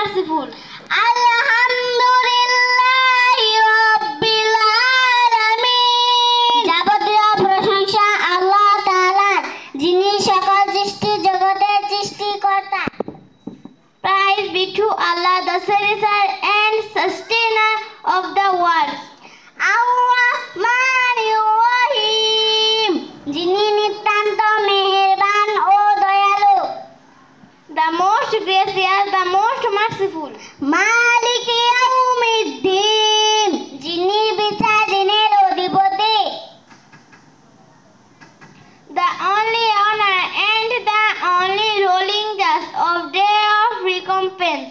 merciful. Alhamdulillahi Rabbil Alamin. যাবতীয় প্রশংসা আল্লাহ তাআলার, যিনি সকল সৃষ্টি জগতের সৃষ্টিকর্তা। Praise be to Allah, the cherisher and sustainer of the world. Ar-Rahmanir-Rahim, যিনি নিতান্ত মেহেরবান ও দয়ালু। The most gracious, the most merciful. Malik Yawmiddin, যিনি বিচার দিনের অধিপতি। The only honor and the only ruling just of day of recompense.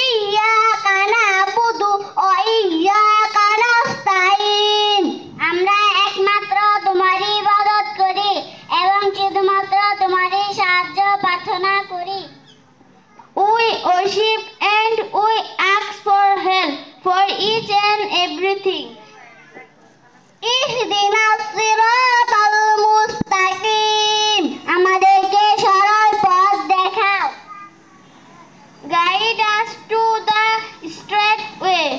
Iyyaka na'budu wa iyyaka nasta'in. আমরা একমাত্র তোমারই ইবাদত করি এবং শুধুমাত্র তোমারই সাহায্য প্রার্থনা করি। We worship and we ask for help for each and everything. ইহদিনাস সিরাতাল মুস্তাকিম, আমাদেরকে সরল পথ দেখাও। Guide us to the straight way.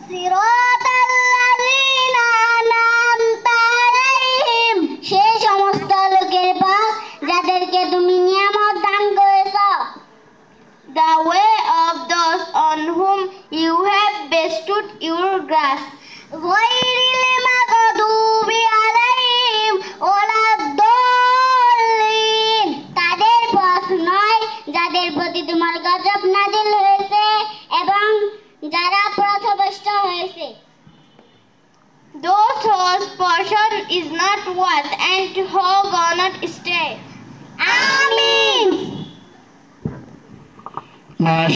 সিরাতাল্লাযীনা আন'আমতা আলাইহিম, সেই সমস্ত লোকের পথ যাদেরকে তুমি নিয়ামত দান করেছ। The way of those on whom you have bestowed your grace. غيرil মাগদুবি আলাইহিম ওয়ালাদ-দাল্লিন, তাদের পথ নয় যাদের প্রতি তোমার গজব নাযিল হয়েছে এবং যারা পথভ্রষ্ট হয়েছে। Those whose portion is not worth and who go not stray. Amin.